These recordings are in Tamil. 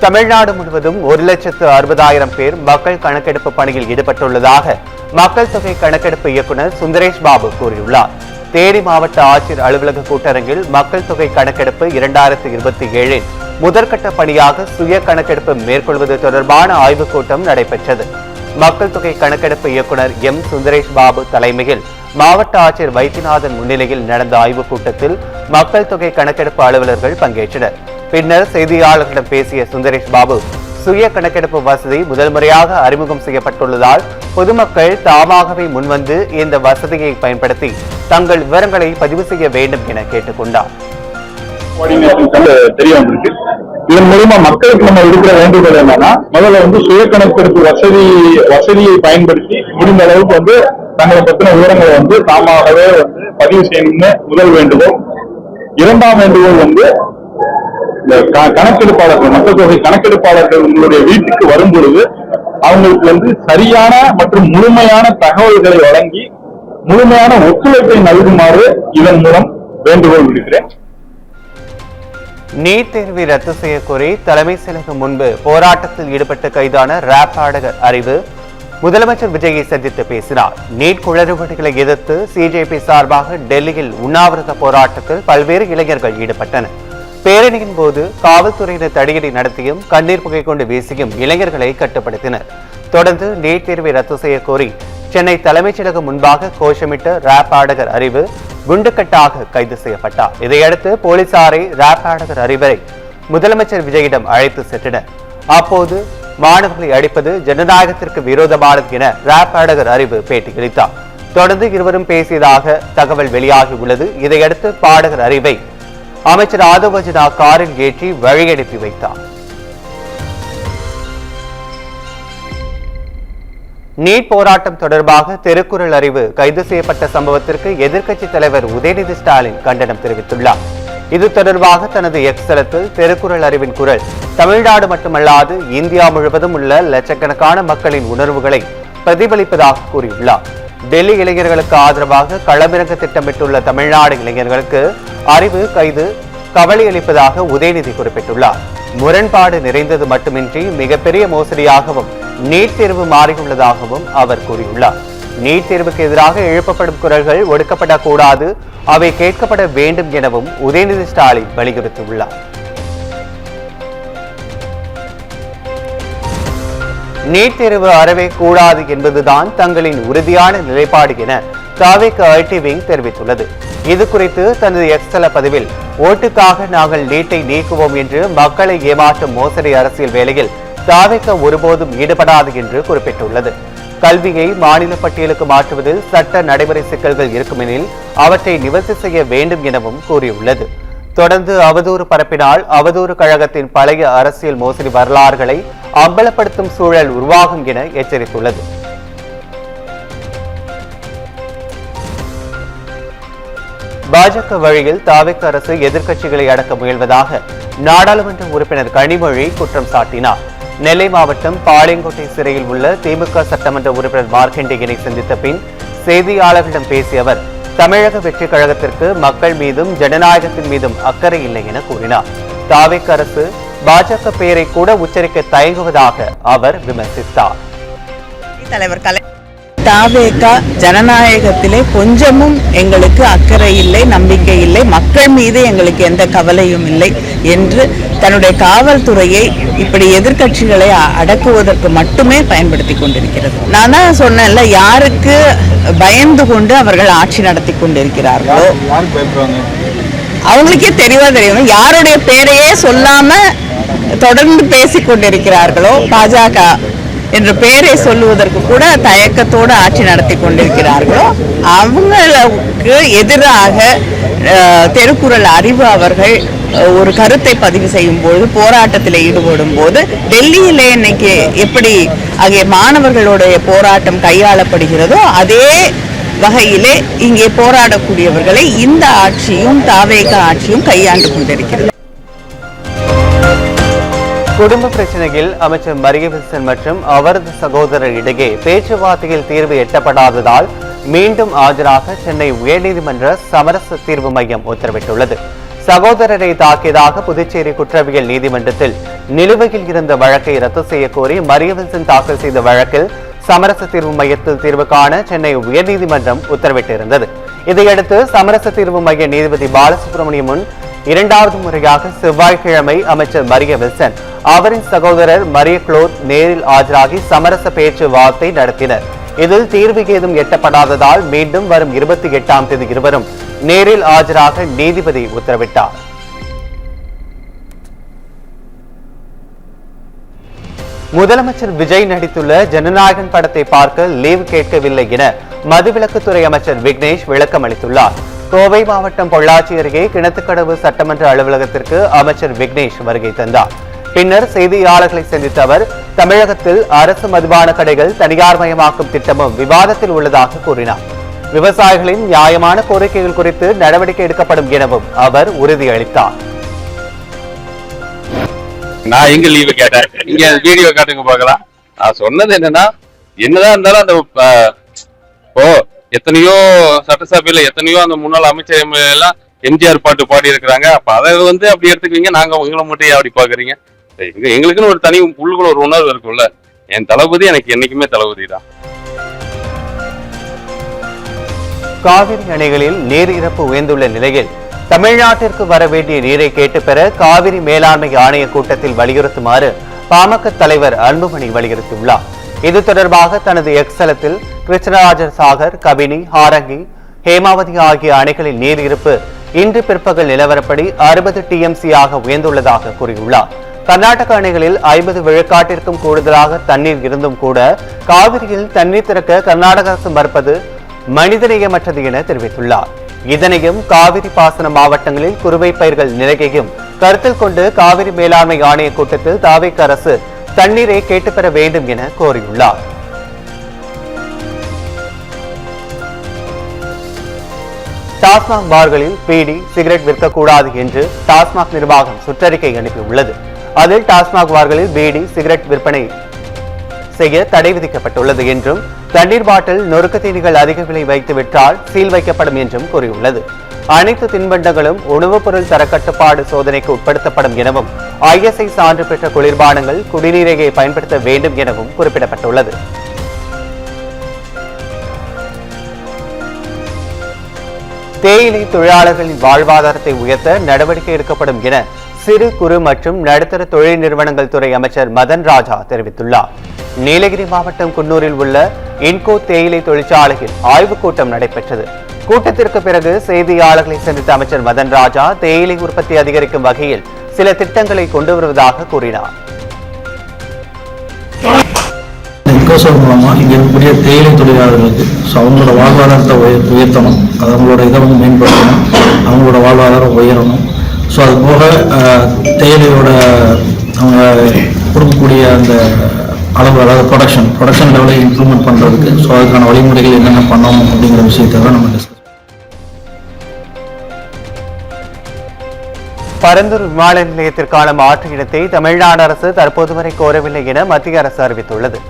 தமிழ்நாடு முழுவதும் 1,60,60,000 பேர் மக்கள் கணக்கெடுப்பு பணியில் ஈடுபட்டுள்ளதாக மக்கள் தொகை கணக்கெடுப்பு இயக்குநர் சுந்தரேஷ் பாபு கூறியுள்ளார். தேனி மாவட்ட ஆட்சியர் அலுவலக கூட்டரங்கில் மக்கள் தொகை கணக்கெடுப்பு 2027 முதற்கட்ட பணியாக சுய கணக்கெடுப்பு மேற்கொள்வது தொடர்பான ஆய்வுக் கூட்டம் நடைபெற்றது. மக்கள் தொகை கணக்கெடுப்பு இயக்குநர் எம் சுந்தரேஷ் பாபு தலைமையில் மாவட்ட ஆட்சியர் வைத்தியநாதன் முன்னிலையில் நடந்த ஆய்வுக் கூட்டத்தில் மக்கள் தொகை கணக்கெடுப்பு அலுவலர்கள் பங்கேற்றனர். பின்னர் செய்தியாளர்களிடம் பேசிய சுந்தரேஷ் பாபு, சுய கணக்கெடுப்பு வசதி முதல் முறையாக அறிமுகம் செய்யப்பட்டுள்ளதால் பொதுமக்கள் தாமாகவே முன்வந்து இந்த வசதியை பயன்படுத்தி தங்கள் விவரங்களை பதிவு செய்ய வேண்டும் என கேட்டுக்கொண்டார். இதன் மூலமா மக்களுக்கு நம்ம இருக்கிற வேண்டுகோள் என்னன்னா, முதல்ல சுய கணக்கெடுப்பு வசதியை பயன்படுத்தி முடிந்த அளவுக்கு தங்களை பற்றின விவரங்களை தாமாகவே பதிவு செய்யணும்னு முதல் வேண்டுகோள். இரண்டாம் வேண்டுகோள் கணக்கெடுப்பாளர்கள், மக்கள் தொகை கணக்கெடுப்பாளர்கள் உங்களுடைய வீட்டுக்கு வரும் பொழுது அவங்களுக்கு சரியான மற்றும் முழுமையான தகவல்களை வழங்கி முழுமையான ஒத்துழைப்பை நல்குமாறு இதன் மூலம் வேண்டுகோள் விடுக்கிறேன். நீட் தேர்வை ரத்து செய்ய கோரி தலைமை செயலகம் முன்பு போராட்டத்தில் ஈடுபட்டு கைதான ராப் பாடகர் அறிவு முதலமைச்சர் விஜயை சந்தித்து பேசினார். நீட் குளறுபடிகளை எதிர்த்து சிஜேபி சார்பாக டெல்லியில் உண்ணாவிரத போராட்டத்தில் பல்வேறு இளைஞர்கள் ஈடுபட்டனர். பேரணியின் போது காவல்துறையினர் தடியடி நடத்தியும் கண்ணீர் புகை கொண்டு வீசியும் இளைஞர்களை கட்டுப்படுத்தினர். தொடர்ந்து நீட் தேர்வை ரத்து செய்ய கோரி சென்னை தலைமைச் செயலகம் முன்பாக கோஷமிட்ட ராப் பாடகர் அறிவு குண்டுக்கட்டாக கைது செய்யப்பட்டார். இதையடுத்து போலீசாரை ராப் பாடகர் அறிவரை முதலமைச்சர் விஜயிடம் அழைத்து சென்றனர். அப்போது மாணவர்களை அடிப்பது ஜனநாயகத்திற்கு விரோதமானது என ராப் பாடகர் அறிவு பேட்டியளித்தார். தொடர்ந்து இருவரும் பேசியதாக தகவல் வெளியாகி உள்ளது. இதையடுத்து பாடகர் அறிவை அமைச்சர் ஆதவ் அர்ஜுனா காரில் ஏற்றி வழியனுப்பி வைத்தார். நீட் போராட்டம் தொடர்பாக திருக்குறள் அறிவு கைது செய்யப்பட்ட சம்பவத்திற்கு எதிர்க்கட்சித் தலைவர் உதயநிதி ஸ்டாலின் கண்டனம் தெரிவித்துள்ளார். இது தொடர்பாக தனது எக்ஸ் தளத்தில் திருக்குறள் அறிவின் குரல் தமிழ்நாடு மட்டுமல்லாது இந்தியா முழுவதும் உள்ள லட்சக்கணக்கான மக்களின் உணர்வுகளை பிரதிபலிப்பதாக கூறியுள்ளார். டெல்லி இளைஞர்களுக்கு ஆதரவாக களமிறங்க திட்டமிட்டுள்ள தமிழ்நாடு இளைஞர்களுக்கு அறிவு கைது கவலை அளிப்பதாக உதயநிதி குறிப்பிட்டுள்ளார். முரண்பாடு நிறைந்தது மட்டுமின்றி மிகப்பெரிய மோசடியாகவும் நீட் தேர்வு மாறியுள்ளதாகவும் அவர் கூறியுள்ளார். நீட் தேர்வுக்கு எதிராக எழுப்பப்படும் குரல்கள் ஒடுக்கப்படக்கூடாது, அவை கேட்கப்பட வேண்டும் எனவும் உதயநிதி ஸ்டாலின் வலியுறுத்தியுள்ளார். நீட் தேர்வு அறவே கூடாது என்பதுதான் தங்களின் உறுதியான நிலைப்பாடு என தவிக விங் தெரிவித்துள்ளது. இது குறித்து தனது எக்ஸ் தள பதிவில், ஓட்டுக்காக நாங்கள் நீட்டை நீக்குவோம் என்று மக்களை ஏமாற்றும் மோசடி அரசியல் வேளையில் தவிக ஒருபோதும் ஈடுபடாது என்று குறிப்பிட்டுள்ளது. கல்வியை மாநில பட்டியலுக்கு மாற்றுவதில் சட்ட நடைமுறை சிக்கல்கள் இருக்குமெனில் அவற்றை நிவர்த்தி செய்ய வேண்டும் எனவும் கூறியுள்ளது. தொடர்ந்து அவதூறு பரப்பினால் அவதூறு கழகத்தின் பழைய அரசியல் மோசடி வரலாறுகளை அம்பலப்படுத்தும் சூழல் உருவாகும் என எச்சரித்துள்ளது. பாஜக வழியில் தவிக அரசு எதிர்க்கட்சிகளை அடக்க முயல்வதாக நாடாளுமன்ற உறுப்பினர் கனிமொழி குற்றம் சாட்டினார். நெல்லை மாவட்டம் பாளையங்கோட்டை சிறையில் உள்ள திமுக சட்டமன்ற உறுப்பினர் மார்க்கண்டேயனை சந்தித்த பின் செய்தியாளர்களிடம் பேசிய அவர், தமிழக வெற்றி கழகத்திற்கு மக்கள் மீதும் ஜனநாயகத்தின் மீதும் அக்கறை இல்லை என கூறினார். தவிக அரசு பாஜக பெயரை கூட உச்சரிக்க தயங்குவதாக அவர் விமர்சித்தார். தவிக ஜனநாயகத்திலே கொஞ்சமும் எங்களுக்கு அக்கறை இல்லை, நம்பிக்கை இல்லை, மக்கள் மீது எங்களுக்கு எந்த கவலையும் இல்லை என்று தன்னுடைய காவல்துறையை இப்படி எதிர்க்கட்சிகளை அடக்குவதற்கு மட்டுமே பயன்படுத்தி கொண்டிருக்கிறது. நான் தான் சொன்னேன்ல, யாருக்கு பயந்து கொண்டு அவர்கள் ஆட்சி நடத்தி கொண்டிருக்கிறார்களோ அவங்களுக்கே தெரியும். யாருடைய பேரையே சொல்லாம தொடர்ந்து பேசிக் கொண்டிருக்கிறார்களோ, பாஜக என்ற பெயரை சொல்லுவதற்கு கூட தயக்கத்தோடு ஆட்சி நடத்தி கொண்டிருக்கிறார்களோ அவங்களுக்கு எதிராக திருக்குறள் அறிவு அவர்கள் ஒரு கருத்தை பதிவு செய்யும் போது, போராட்டத்தில் ஈடுபடும் போது, டெல்லியிலே இன்னைக்கு எப்படி ஆகிய மாணவர்களுடைய போராட்டம் கையாளப்படுகிறதோ அதே வகையிலே இங்கே போராடக்கூடியவர்களை இந்த ஆட்சியும் தவிக ஆட்சியும் கையாண்டு கொண்டிருக்கிறது. குடும்ப பிரச்சனையில் அமைச்சர் மரியவில்சன் மற்றும் அவரது சகோதரர் இடையே பேச்சுவார்த்தையில் தீர்வு எட்டப்படாததால் மீண்டும் ஆஜராக சென்னை உயர்நீதிமன்ற சமரச தீர்வு மையம் உத்தரவிட்டுள்ளது. சகோதரரை தாக்கியதாக புதுச்சேரி குற்றவியல் நீதிமன்றத்தில் நிலுவையில் இருந்த வழக்கை ரத்து செய்ய கோரி மரிய வில்சன் தாக்கல் செய்த வழக்கில் சமரச தீர்வு மையத்தில் தீர்வு காண சென்னை உயர்நீதிமன்றம் உத்தரவிட்டிருந்தது. இதையடுத்து சமரச தீர்வு மைய நீதிபதி பாலசுப்ரமணியம் முன் இரண்டாவது முறையாக செவ்வாய்க்கிழமை அமைச்சர் மரிய வில்சன் அவரின் சகோதரர் மரிய குளோத் நேரில் ஆஜராகி சமரச பேச்சுவார்த்தை நடத்தினர். இதில் தீர்வு ஏதும் எட்டப்படாததால் மீண்டும் வரும் 28ஆம் தேதி இருவரும் நேரில் ஆஜராக நீதிபதி உத்தரவிட்டார். முதலமைச்சர் விஜய் நடித்துள்ள ஜனநாயகன் படத்தை பார்க்க லீவு கேட்கவில்லை என மதுவிலக்குத்துறை அமைச்சர் விக்னேஷ் விளக்கம் அளித்துள்ளார். கோவை மாவட்டம் பொள்ளாச்சி அருகே கிணத்துக்கடவு சட்டமன்ற அலுவலகத்திற்கு அமைச்சர் விக்னேஷ் வருகை தந்தார். பின்னர் செய்தியாளர்களை சந்தித்த அவர் தமிழகத்தில் அரசு மதுபான கடைகள் தனியார்மயமாக்கும் திட்டமும் விவாதத்தில் உள்ளதாக கூறினார். விவசாயிகளின் நியாயமான கோரிக்கைகள் குறித்து நடவடிக்கை எடுக்கப்படும் எனவும் அவர் உறுதியளித்தார். நான் எங்க லீவு கேட்டேன், இங்க வீடியோ காட்டுங்க பார்க்கலாம். நான் சொன்னது என்னன்னா, என்னதான் இருந்தாலும் அந்த இப்போ எத்தனையோ சட்டசபையில எத்தனையோ அந்த முன்னாள் அமைச்சர் எல்லாம் எம்ஜிஆர் பாட்டு பாடி இருக்கிறாங்க. அப்ப அதை அப்படி எடுத்துக்குவீங்க, நாங்க உங்களை மட்டும் அப்படி பாக்குறீங்க. எங்களுக்குன்னு ஒரு தனி உள்ளுக்குள்ள ஒரு உணர்வு இருக்கும்ல. என் தளபதி எனக்கு என்னைக்குமே தளபதி தான். காவிரி அணைகளில் நீர் இறப்பு உயர்ந்துள்ள நிலையில் தமிழ்நாட்டிற்கு வர வேண்டிய நீரை கேட்டு பெற காவிரி மேலாண்மை ஆணைய கூட்டத்தில் வலியுறுத்துமாறு பாமக தலைவர் அன்புமணி வலியுறுத்தியுள்ளார். இது தொடர்பாக தனது எக்ஸலத்தில் கிருஷ்ணராஜர் சாகர், கபினி, ஹாரங்கி, ஹேமாவதி ஆகிய அணைகளில் நீர் இருப்பு இன்று பிற்பகல் நிலவரப்படி 60 TMC ஆக உயர்ந்துள்ளதாக கூறியுள்ளார். கர்நாடக அணைகளில் 50 விழுக்காட்டிற்கும் கூடுதலாக தண்ணீர் இருந்தும் கூட காவிரியில் தண்ணீர் திறக்க கர்நாடக அரசு மறுப்பது மனிதநேயமற்றது என தெரிவித்துள்ளார். இதனையும் காவிரி பாசன மாவட்டங்களில் குறுவை பயிர்கள் நிலையையும் கருத்தில் கொண்டு காவிரி மேலாண்மை ஆணைய கூட்டத்தில் தாவேக அரசு தண்ணீரை கேட்டு பெற வேண்டும் என கோரியுள்ளார். டாஸ்மாக் பார்களில் பீடி, சிகரெட் விற்கக்கூடாது என்று டாஸ்மாக் நிர்வாகம் சுற்றறிக்கை அனுப்பியுள்ளது. அதில் டாஸ்மாக் பார்களில் பீடி, சிகரெட் விற்பனை செய்ய தடை விதிக்கப்பட்டுள்ளது என்றும் தண்ணீர் பாட்டில் நொறுக்கு தீனிகள் அதிக விலை வைத்து விற்றால் சீல் வைக்கப்படும் என்றும் கூறியுள்ளது. அனைத்து தின்பண்டங்களும் உணவுப் பொருள் தரக்கட்டுப்பாடு சோதனைக்கு உட்படுத்தப்படும் எனவும் ISI சான்று பெற்ற குளிர்பானங்கள் குடிநீரையை பயன்படுத்த வேண்டும் எனவும் குறிப்பிடப்பட்டுள்ளது. தேயிலை தொழிலாளர்களின் வாழ்வாதாரத்தை உயர்த்த நடவடிக்கை எடுக்கப்படும் என சிறு குறு மற்றும் நடுத்தர தொழில் நிறுவனங்கள் துறை அமைச்சர் மதன் ராஜா தெரிவித்துள்ளார். நீலகிரி மாவட்டம் குன்னூரில் உள்ள இன்கோ தேயிலை தொழிற்சாலையில் ஆய்வுக் கூட்டம் நடைபெற்றது. கூட்டத்திற்கு பிறகு செய்தியாளர்களை சந்தித்த அமைச்சர் மதன் ராஜா தேயிலை உற்பத்தி அதிகரிக்கும் வகையில் சில திட்டங்களை கொண்டு வருவதாக கூறினார். மூலமா இங்க இருக்கக்கூடிய தேயிலை தொழிலாளர்களுக்கு அவங்களோட வாழ்வாதாரத்தை உயர்த்தணும், அவங்களோட இதை மேம்படுத்தணும், அவங்களோட வாழ்வாதாரம் உயரணும். ஸோ அது போக தேயிலையோட அவங்க கொடுக்கக்கூடிய அந்த அளவு, அதாவது ப்ரொடக்ஷன் லெவலை இம்ப்ரூவ்மெண்ட் பண்ணுறதுக்கு ஸோ அதுக்கான வழிமுறைகள் என்னென்ன பண்ணணும் அப்படிங்கிற விஷயத்தை தான் நம்ம டிஸ்கஸ். பரந்தூர் விமான நிலையத்திற்கான மாற்று இடத்தை தமிழ்நாடு அரசு தற்போது வரை கோரவில்லை என மத்திய அரசு அறிவித்துள்ளது.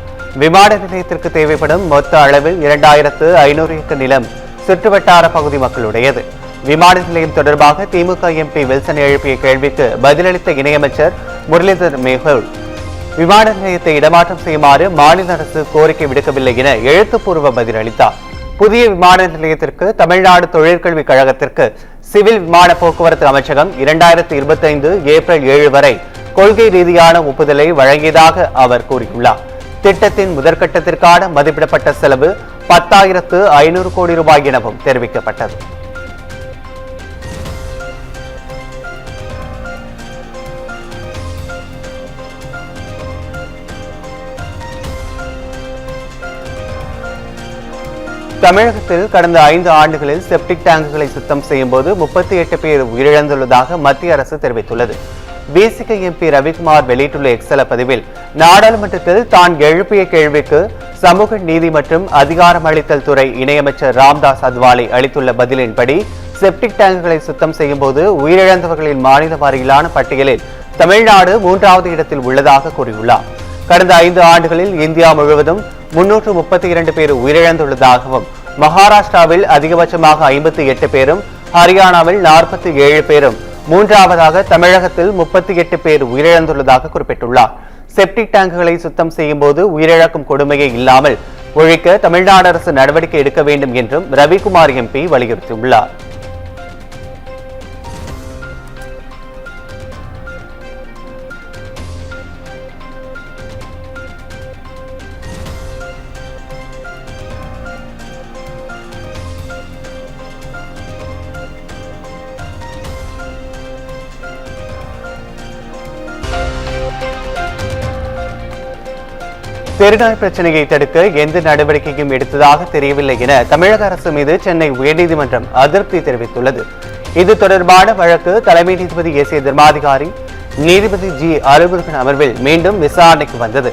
விமான நிலையத்திற்கு தேவைப்படும் மொத்த அளவில் 2500 ஏக்கர் நிலம் சுற்றுவட்டார பகுதி மக்களுடையது. விமான நிலையம் தொடர்பாக திமுக MP வில்சன் எழுப்பிய கேள்விக்கு பதிலளித்த இணையமைச்சர் முரளிதர் மேகூல் விமான நிலையத்தை இடமாற்றம் செய்யுமாறு மாநில அரசு கோரிக்கை விடுக்கவில்லை என எழுத்துப்பூர்வ பதிலளித்தார். புதிய விமான நிலையத்திற்கு தமிழ்நாடு தொழிற்கல்விக் கழகத்திற்கு சிவில் விமான போக்குவரத்து அமைச்சகம் 2025 ஏப்ரல் 7 வரை கொள்கை ரீதியான ஒப்புதலை வழங்கியதாக அவர் கூறியுள்ளார். திட்டத்தின் முதற்கட்டத்திற்கான மதிப்பிடப்பட்ட செலவு 10,500 கோடி ரூபாய் எனவும் தெரிவிக்கப்பட்டது. தமிழகத்தில் கடந்த 5 ஆண்டுகளில் செப்டிக் டேங்குகளை சுத்தம் செய்யும் போது 38 பேர் உயிரிழந்துள்ளதாக மத்திய அரசு தெரிவித்துள்ளது. பிசிக MP ரவிக்குமார் வெளியிட்டுள்ள எக்ஸல பதிவில் நாடாளுமன்றத்தில் தான் எழுப்பிய கேள்விக்கு சமூக நீதி மற்றும் அதிகாரமளித்தல் துறை இணையமைச்சர் ராம்தாஸ் அத்வாலே அளித்துள்ள பதிலின்படி செப்டிக் டேங்குகளை சுத்தம் செய்யும் போது உயிரிழந்தவர்களின் மாநில வாரியிலான பட்டியலில் தமிழ்நாடு 3வது இடத்தில் உள்ளதாக கூறியுள்ளார். கடந்த 5 ஆண்டுகளில் இந்தியா முழுவதும் 332 பேர் உயிரிழந்துள்ளதாகவும் மகாராஷ்டிராவில் அதிகபட்சமாக 58 பேரும், ஹரியானாவில் 47 பேரும், மூன்றாவதாக தமிழகத்தில் 38 பேர் உயிரிழந்துள்ளதாக குறிப்பிட்டுள்ளார். செப்டிக் டேங்குகளை சுத்தம் செய்யும் போது உயிரிழக்கும் கொடுமையை இல்லாமல் ஒழிக்க தமிழ்நாடு அரசு நடவடிக்கை எடுக்க வேண்டும் என்றும் ரவிக்குமார் எம்பி வலியுறுத்தியுள்ளார். தெருநாய் பிரச்சனையை தடுக்க எந்த நடவடிக்கையும் எடுத்ததாக தெரியவில்லை என தமிழக அரசு மீது சென்னை உயர்நீதிமன்றம் அதிருப்தி தெரிவித்துள்ளது. இது தொடர்பான வழக்கு தலைமை நீதிபதி ஏசிய தர்மாதிகாரி நீதிபதி ஜி அலுவலகன் அமர்வில் மீண்டும் விசாரணைக்கு வந்தது.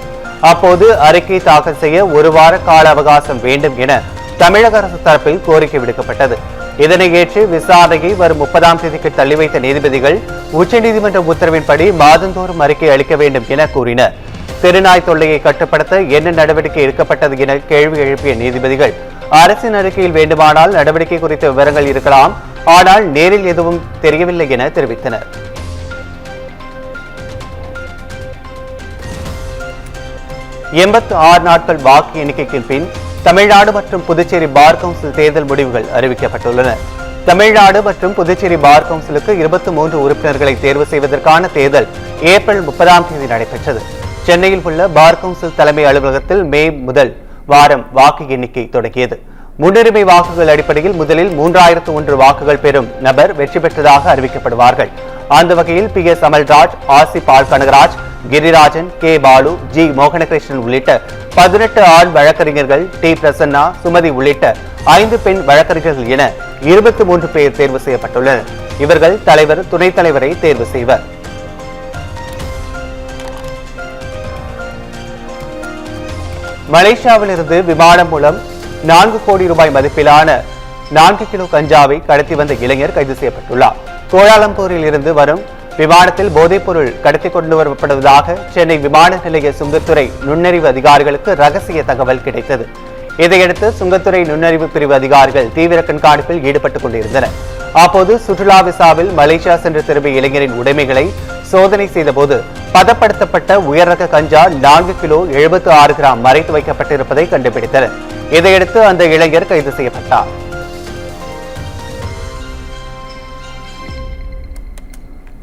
அப்போது அறிக்கை தாக்கல் செய்ய 1 வார கால அவகாசம் வேண்டும் என தமிழக அரசு தரப்பில் கோரிக்கை விடுக்கப்பட்டது. இதனை ஏற்று விசாரணையை வரும் 30ஆம் தேதிக்கு தள்ளி வைத்த நீதிபதிகள் உச்சநீதிமன்ற உத்தரவின்படி மாதந்தோறும் அறிக்கை அளிக்க வேண்டும் என கூறினர். தெருநாய் தொல்லையை கட்டுப்படுத்த என்ன நடவடிக்கை எடுக்கப்பட்டது என கேள்வி எழுப்பிய நீதிபதிகள் அரசின் அறிக்கையில் வேண்டுமானால் நடவடிக்கை குறித்த விவரங்கள் இருக்கலாம், ஆனால் நேரில் எதுவும் தெரியவில்லை என தெரிவித்தனர். நாட்கள் வாக்கு எண்ணிக்கைக்கு பின் தமிழ்நாடு மற்றும் புதுச்சேரி பார் கவுன்சில் தேர்தல் முடிவுகள் அறிவிக்கப்பட்டுள்ளன. தமிழ்நாடு மற்றும் புதுச்சேரி பார் கவுன்சிலுக்கு 23 உறுப்பினர்களை தேர்வு செய்வதற்கான தேர்தல் ஏப்ரல் 30ஆம் தேதி நடைபெற்றது. சென்னையில் உள்ள பார் கவுன்சில் தலைமை அலுவலகத்தில் மே முதல் வாரம் வாக்கு எண்ணிக்கை தொடங்கியது. முன்னுரிமை வாக்குகள் அடிப்படையில் முதலில் 3001 வாக்குகள் பெறும் நபர் வெற்றி பெற்றதாக அறிவிக்கப்படுவார்கள். அந்த வகையில் PS அமல்ராஜ், ஆசி பால் கனகராஜ், கிரிராஜன், கே பாலு, ஜி மோகனகிருஷ்ணன் உள்ளிட்ட 18 ஆண் வழக்கறிஞர்கள், டி பிரசன்னா, சுமதி உள்ளிட்ட 5 பெண் வழக்கறிஞர்கள் என 23 பேர் தேர்வு செய்யப்பட்டுள்ளனர். இவர்கள் தலைவர், துணைத் தலைவரை தேர்வு செய்வர். மலேசியாவிலிருந்து விமானம் மூலம் 4 கோடி ரூபாய் மதிப்பிலான 4 கிலோ கஞ்சாவை கடத்தி வந்த இளைஞர் கைது செய்யப்பட்டுள்ளார். கோலாலம்பூரில் இருந்து வரும் விமானத்தில் போதைப் பொருள் கடத்தி கொண்டு வரப்படுவதாக சென்னை விமான நிலைய சுங்கத்துறை நுண்ணறிவு அதிகாரிகளுக்கு ரகசிய தகவல் கிடைத்தது. இதையடுத்து சுங்கத்துறை நுண்ணறிவு பிரிவு அதிகாரிகள் தீவிர கண்காணிப்பில் ஈடுபட்டுக் கொண்டிருந்தனர். அப்போது சுற்றுலா விசாவில் மலேசியா சென்று திரும்பிய இளைஞரின் உடைமைகளை சோதனை செய்தபோது பதப்படுத்தப்பட்ட உயர் ரக கஞ்சா 4 கிலோ 76 கிராம் மறைத்து வைக்கப்பட்டிருப்பதை கண்டுபிடித்தனர். இதையடுத்து அந்த இளைஞர் கைது செய்யப்பட்டார்.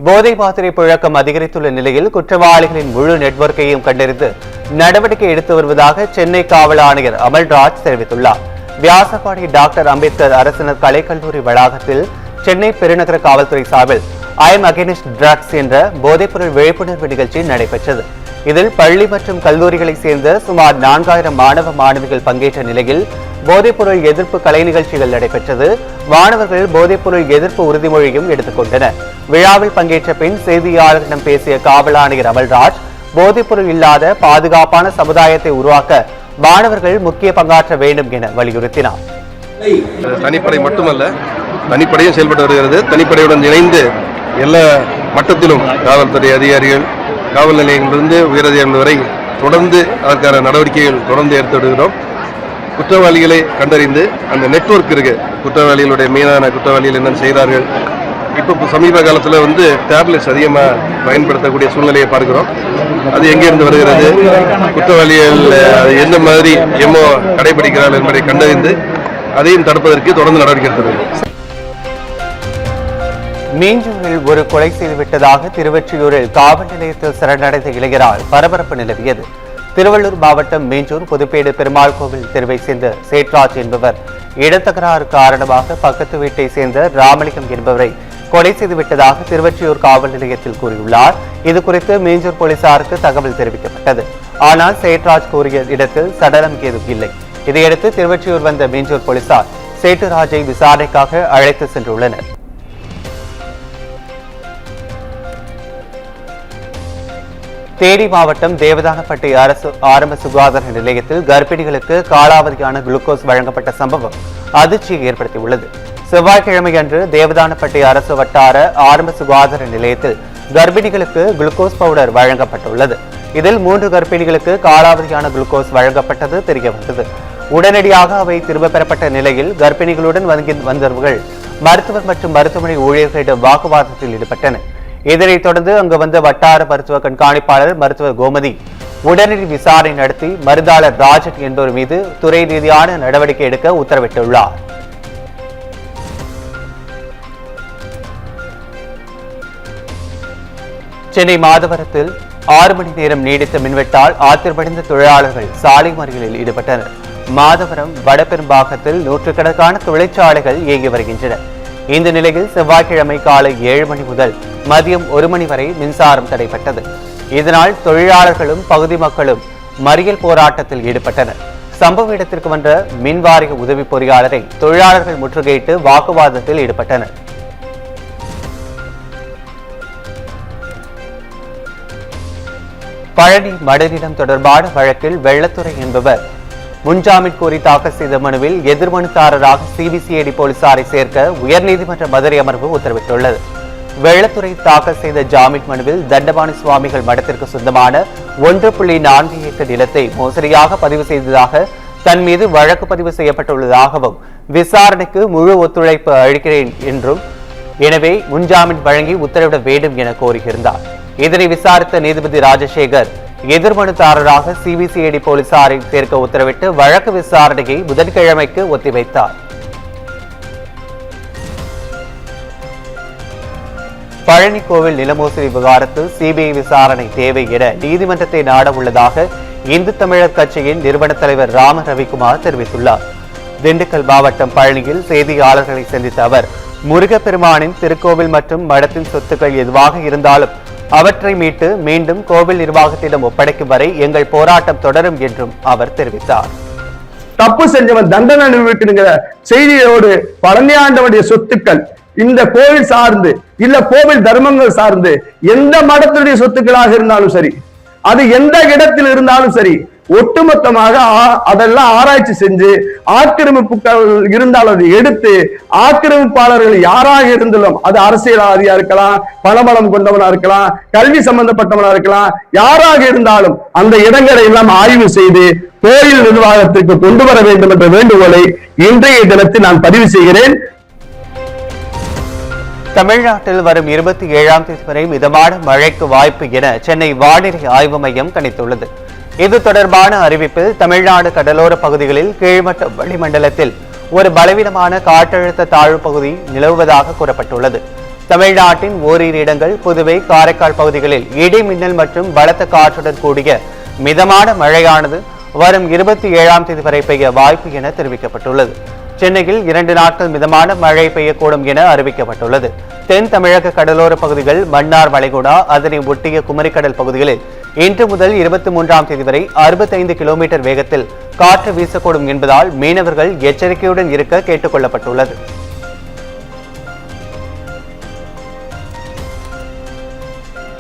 போதை மாத்திரை புழக்கம் அதிகரித்துள்ள நிலையில் குற்றவாளிகளின் முழு நெட்வொர்க்கையும் கண்டறிந்து நடவடிக்கை எடுத்து வருவதாக சென்னை காவல் ஆணையர் அமல்ராஜ் தெரிவித்துள்ளார். வியாசர்பாடி டாக்டர் அம்பேத்கர் அரசினர் கலைக்கல்லூரி வளாகத்தில் சென்னை பெருநகர காவல்துறை சார்பில் ஐ எம் அகெனிஸ்ட் ட்ரக்ஸ் என்ற போதைப்பொருள் விழிப்புணர்வு நிகழ்ச்சி நடைபெற்றது. இதில் பள்ளி மற்றும் கல்லூரிகளைச் சேர்ந்த சுமார் 4000 மாணவ மாணவிகள் பங்கேற்ற நிலையில் போதைப்பொருள் எதிர்ப்பு கலை நிகழ்ச்சிகள் நடைபெற்றது. மாணவர்கள் போதைப்பொருள் எதிர்ப்பு உறுதிமொழியும் எடுத்துக் கொண்டனர். விழாவில் பங்கேற்ற பின் செய்தியாளர்களிடம் பேசிய காவல் ஆணையர் அமல்ராஜ், போதைப்பொருள் இல்லாத பாதுகாப்பான சமுதாயத்தை உருவாக்க மாணவர்கள் முக்கிய பங்காற்ற வேண்டும் என வலியுறுத்தினார். தனிப்படை மட்டுமல்ல, தனிப்படையும் செயல்பட்டு வருகிறது. தனிப்படையுடன் இணைந்து எல்லா மட்டத்திலும் காவல்துறை அதிகாரிகள், காவல் நிலையங்களிலிருந்து உயரதிகாரிகள் வரை தொடர்ந்து அதற்கான நடவடிக்கைகள் தொடர்ந்து எடுத்து வருகிறோம். குற்றவாளிகளை கண்டறிந்து அந்த நெட்வொர்க் இருக்கு, குற்றவாளிகளுடைய மீதான குற்றவாளிகள் என்ன செய்தார்கள். இப்போ சமீப காலத்தில் டேப்லெட்ஸ் அதிகமாக பயன்படுத்தக்கூடிய சூழ்நிலையை பார்க்கிறோம். அது எங்கேருந்து வருகிறது, குற்றவாளிகள் எந்த மாதிரி எம்மோ கடைபிடிக்கிறார்கள் என்பதை கண்டறிந்து அதையும் தடுப்பதற்கு தொடர்ந்து நடவடிக்கை எடுத்து மீஞ்சூரில் ஒரு கொலை செய்துவிட்டதாக திருவொற்றியூரில் காவல் நிலையத்தில் சரணடைந்த இளைஞரால் பரபரப்பு நிலவியது. திருவள்ளூர் மாவட்டம் மீஞ்சூர் புதுப்பேடு பெருமாள் கோவில் தெருவை சேர்ந்த சேட்ராஜ் என்பவர் இடத்தகராறு காரணமாக பக்கத்து வீட்டை சேர்ந்த ராமலிங்கம் என்பவரை கொலை செய்துவிட்டதாக திருவொற்றியூர் காவல் நிலையத்தில் கூறியுள்ளார். இதுகுறித்து மீஞ்சூர் போலீசாருக்கு தகவல் தெரிவிக்கப்பட்டது. ஆனால் சேட்ராஜ் கூறிய இடத்தில் சடலம் ஏதும் இல்லை. இதையடுத்து திருவொற்றியூர் வந்த மீஞ்சூர் போலீசார் சேட்டுராஜை விசாரணைக்காக அழைத்து சென்றுள்ளனர். தேனி மாவட்டம் தேவதானப்பட்டி அரசு ஆரம்ப சுகாதார நிலையத்தில் கர்ப்பிணிகளுக்கு காலாவதியான குளுக்கோஸ் வழங்கப்பட்ட சம்பவம் அதிர்ச்சியை ஏற்படுத்தியுள்ளது. செவ்வாய்க்கிழமை அன்று தேவதானப்பட்டி அரசு வட்டார ஆரம்ப சுகாதார நிலையத்தில் கர்ப்பிணிகளுக்கு குளுக்கோஸ் பவுடர் வழங்கப்பட்டுள்ளது. இதில் 3 கர்ப்பிணிகளுக்கு காலாவதியான குளுக்கோஸ் வழங்கப்பட்டது தெரியவந்தது. உடனடியாக அவை திரும்ப பெறப்பட்ட நிலையில் கர்ப்பிணிகளுடன் வந்தவர்கள் மருத்துவர் மற்றும் மருத்துவமனை ஊழியர்களிடம் வாக்குவாதத்தில் ஈடுபட்டனர். இதனைத் தொடர்ந்து அங்கு வந்த வட்டார மருத்துவ கண்காணிப்பாளர் மருத்துவர் கோமதி உடனடி விசாரணை நடத்தி மருந்தாளர் ராஜன் என்பவர் மீது துறை ரீதியான நடவடிக்கை எடுக்க உத்தரவிட்டுள்ளார். சென்னை மாதவரத்தில் 6 மணி நேரம் நீடித்த மின்வெட்டால் ஆத்திரமடைந்த தொழிலாளர்கள் சாலை மறியலில் ஈடுபட்டனர். மாதவரம் வடபெரும்பாக்கத்தில் நூற்றுக்கணக்கான தொழிற்சாலைகள் இயங்கி வருகின்றன. இந்த நிலையில் செவ்வாய்க்கிழமை காலை 7 மணி முதல் மதியம் 1 மணி வரை மின்சாரம் தடைப்பட்டது. இதனால் தொழிலாளர்களும் பகுதி மக்களும் மறியல் போராட்டத்தில் ஈடுபட்டனர். சம்பவ இடத்திற்கு வந்த மின்வாரிய உதவி பொறியாளரை தொழிலாளர்கள் முற்றுகையிட்டு வாக்குவாதத்தில் ஈடுபட்டனர். பழனி மடுநிலம் தொடர்பான வழக்கில் வெள்ளத்துறை என்பவர் முன்ஜாமீன் கோரி தாக்கல் செய்த மனுவில் எதிர்மனுதாரராக சிபிசிஐடி போலீசாரை சேர்க்க உயர்நீதிமன்ற மதுரை அமர்வு உத்தரவிட்டுள்ளது. வெள்ளத்துறை தாக்கல் செய்த ஜாமீன் மனுவில் தண்டபாணி சுவாமிகள் மடத்திற்கு சொந்தமான 1.4 ஏக்கர் நிலத்தை மோசடியாக பதிவு செய்ததாக தன் மீது வழக்கு பதிவு செய்யப்பட்டுள்ளதாகவும் விசாரணைக்கு முழு ஒத்துழைப்பு அளிக்கிறேன் என்றும் எனவே முன்ஜாமீன் வழங்கி உத்தரவிட வேண்டும் என கோரியிருந்தார். இதனை விசாரித்த நீதிபதி ராஜசேகர் எதிர்மனுதாரராக சிபிசிஐடி போலீசாரை சேர்க்க உத்தரவிட்டு வழக்கு விசாரணையை புதன்கிழமைக்கு ஒத்திவைத்தார். பழனி கோவில் நிலமோசடி விவகாரத்தில் சிபிஐ விசாரணை தேவை என நீதிமன்றத்தை நாட உள்ளதாக இந்து தமிழர் கட்சியின் நிறுவன தலைவர் ராம ரவிக்குமார் தெரிவித்துள்ளார். திண்டுக்கல் மாவட்டம் பழனியில் செய்தியாளர்களை சந்தித்த அவர் முருகப்பெருமானின் திருக்கோவில் மற்றும் மடத்தின் சொத்துக்கள் எதுவாக இருந்தாலும் அவற்றை மீட்டு மீண்டும் கோவில் நிர்வாகத்திடம் ஒப்படைக்கும் வரை எங்கள் போராட்டம் தொடரும் என்றும் அவர் தெரிவித்தார். தப்பு செஞ்சவன் தண்டனை அனுபவிக்கிற செய்தியோடு பழனி ஆண்டவனுடைய சொத்துக்கள் இந்த கோவில் சார்ந்து இல்ல கோவில் தர்மங்கள் சார்ந்து எந்த மடத்தினுடைய சொத்துக்களாக இருந்தாலும் சரி, அது எந்த இடத்தில் இருந்தாலும் சரி, ஒட்டுமொத்தமாக அதெல்லாம் ஆராய்ச்சி செஞ்சு ஆக்கிரமிப்புகள் இருந்தால் அதை எடுத்து ஆக்கிரமிப்பாளர்கள் யாராக இருந்தாலும் அது அரசியல்வாதியா இருக்கலாம், பணபலம் கொண்டவனா இருக்கலாம், கல்வி சம்பந்தப்பட்டவனா இருக்கலாம், யாராக இருந்தாலும் அந்த இடங்களை எல்லாம் ஆய்வு செய்து கோயில் நிர்வாகத்திற்கு கொண்டு வர வேண்டும் என்ற வேண்டுகோளை இன்றைய தினத்தில் நான் பதிவு செய்கிறேன். தமிழ்நாட்டில் வரும் 27ஆம் தேதி வரை மிதமான மழைக்கு வாய்ப்பு என சென்னை வானிலை ஆய்வு மையம் கணித்துள்ளது. இது தொடர்பான அறிவிப்பில் தமிழ்நாடு கடலோர பகுதிகளில் கீழ்மட்ட வளிமண்டலத்தில் ஒரு பலவீனமான காற்றழுத்த தாழ்வு பகுதி நிலவுவதாக கூறப்பட்டுள்ளது. தமிழ்நாட்டின் ஓரிரு இடங்கள், புதுவை, காரைக்கால் பகுதிகளில் இடி மின்னல் மற்றும் பலத்த காற்றுடன் கூடிய மிதமான மழையானது வரும் 27ஆம் தேதி வரை பெய்ய வாய்ப்பு என தெரிவிக்கப்பட்டுள்ளது. சென்னையில் 2 நாட்கள் மிதமான மழை பெய்யக்கூடும் என அறிவிக்கப்பட்டுள்ளது. தென் தமிழக கடலோர பகுதிகள், மன்னார் வளைகுடா, அதனை ஒட்டிய குமரிக்கடல் பகுதிகளில் இன்று முதல் 23ஆம் தேதி வரை 65 கிலோமீட்டர் வேகத்தில் காற்று வீசக்கூடும் என்பதால் மீனவர்கள் எச்சரிக்கையுடன் இருக்க கேட்டுக் கொள்ளப்பட்டுள்ளது.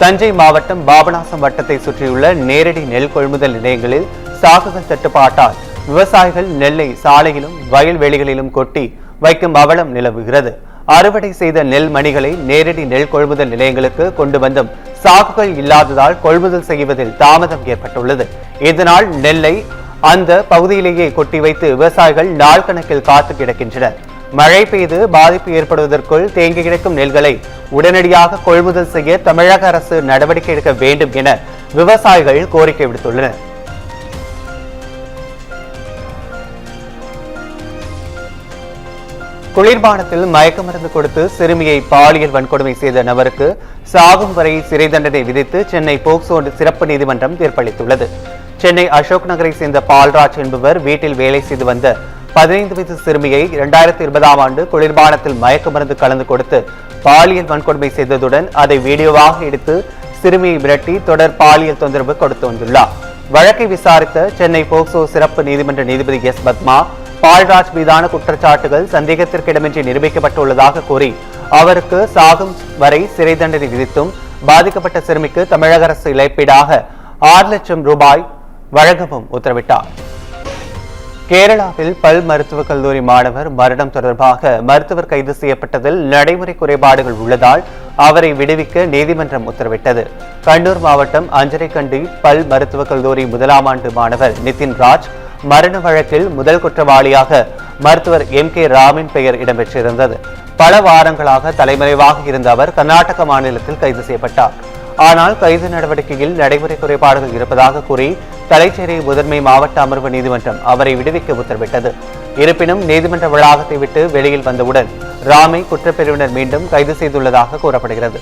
தஞ்சை மாவட்டம் பாபநாசம் வட்டத்தை சுற்றியுள்ள நேரடி நெல் கொள்முதல் நிலையங்களில் சாக்குகள் தட்டுப்பாட்டால் விவசாயிகள் நெல்லை சாலையிலும் வயல்வெளிகளிலும் கொட்டி வைக்கும் அவலம் நிலவுகிறது. அறுவடை செய்த நெல் மணிகளை நேரடி நெல் கொள்முதல் நிலையங்களுக்கு கொண்டு வந்தும் சாக்குகள் இல்லாததால் கொள்முதல் செய்வதில் தாமதம் ஏற்பட்டுள்ளது. இதனால் நெல்லை அந்த பகுதியிலேயே கொட்டி வைத்து விவசாயிகள் நாள் கணக்கில் காத்து கிடக்கின்றனர். மழை பெய்து பாதிப்பு ஏற்படுவதற்குள் தேங்கி கிடக்கும் நெல்களை உடனடியாக கொள்முதல் செய்ய தமிழக அரசு நடவடிக்கை எடுக்க வேண்டும் என விவசாயிகள் கோரிக்கை விடுத்துள்ளனர். குளிர்பானத்தில் மயக்க மருந்து கொடுத்து சிறுமியை பாலியல் வன்கொடுமை செய்த நபருக்கு சாகும் வரை சிறை தண்டனை விதித்து சென்னை போக்சோ சிறப்பு நீதிமன்றம் தீர்ப்பளித்துள்ளது. சென்னை அசோக் நகரை சேர்ந்த பால்ராஜ் என்பவர் வீட்டில் வேலை செய்து வந்த 15 வயது சிறுமியை 2020ஆம் ஆண்டு குளிர்பானத்தில் மயக்க மருந்து கலந்து கொடுத்து பாலியல் வன்கொடுமை செய்ததுடன் அதை வீடியோவாக எடுத்து சிறுமியை மிரட்டி தொடர் பாலியல் தொந்தரவு கொடுத்து வந்துள்ளார். வழக்கை விசாரித்த சென்னை போக்சோ சிறப்பு நீதிமன்ற நீதிபதி எஸ் பத்மா, பால்ராஜ் மீதான குற்றச்சாட்டுகள் சந்தேகத்திற்கிடமின்றி நிரூபிக்கப்பட்டுள்ளதாக கூறி அவருக்கு சாகும் வரை சிறை தண்டனை விதித்தும் பாதிக்கப்பட்ட சிறுமிக்கு தமிழக அரசு இழப்பீடாக 6 லட்சம் ரூபாய் வழங்கவும் உத்தரவிட்டார். கேரளாவில் பல் மருத்துவக் கல்லூரி மாணவர் மரணம் தொடர்பாக மருத்துவர் கைது செய்யப்பட்டதில் நடைமுறை குறைபாடுகள் உள்ளதால் அவரை விடுவிக்க நீதிமன்றம் உத்தரவிட்டது. கண்ணூர் மாவட்டம் அஞ்சரைக்கண்டி பல் மருத்துவக் கல்லூரி 1ஆம் ஆண்டு மாணவர் நிதின் ராஜ் மரண வழக்கில் முதல் குற்றவாளியாக மருத்துவர் M.K. ராமின் பெயர் இடம்பெற்றிருந்தது. பல வாரங்களாக தலைமறைவாக இருந்த அவர் கர்நாடக மாநிலத்தில் கைது செய்யப்பட்டார். ஆனால் கைது நடவடிக்கையில் நடைமுறை குறைபாடுகள் இருப்பதாக கூறி தலைச்சேரி முதன்மை மாவட்ட அமர்வு நீதிமன்றம் அவரை விடுவிக்க உத்தரவிட்டது. இருப்பினும் நீதிமன்ற வளாகத்தை விட்டு வெளியில் வந்தவுடன் ராமை குற்றப்பிரிவினர் மீண்டும் கைது செய்துள்ளதாக கூறப்படுகிறது.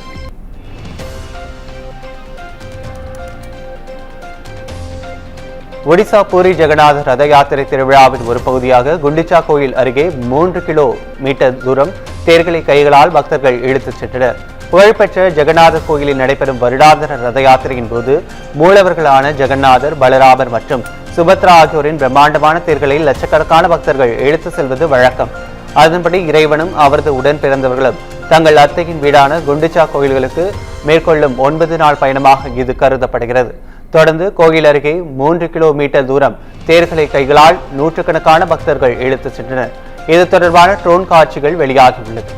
ஒடிசா பூரி ஜெகநாதர் ரத யாத்திரை திருவிழாவின் ஒரு பகுதியாக குண்டிச்சா கோயில் அருகே 3 கிலோமீட்டர் தூரம் தேர்களை கைகளால் பக்தர்கள் இழுத்துச் சென்றனர். புகழ்பெற்ற ஜெகநாதர் கோயிலில் நடைபெறும் வருடாந்திர ரத யாத்திரையின் போது மூலவர்களான ஜெகநாதர், பலராமர் மற்றும் சுபத்ரா ஆகியோரின் பிரம்மாண்டமான தேர்களை லட்சக்கணக்கான பக்தர்கள் இழுத்து செல்வது வழக்கம். அதன்படி இறைவனும் அவரது உடன் பிறந்தவர்களும் தங்கள் அத்தையின் வீடான குண்டிச்சா கோயில்களுக்கு மேற்கொள்ளும் 9 நாள் பயணமாக இது கருதப்படுகிறது. தொடர்ந்து கோயில் அருகே 3 கிலோமீட்டர் தூரம் தேர்களை கைகளால் நூற்றுக்கணக்கான பக்தர்கள் இழுத்து சென்றனர். இது தொடர்பான ட்ரோன் காட்சிகள் வெளியாகியுள்ளது.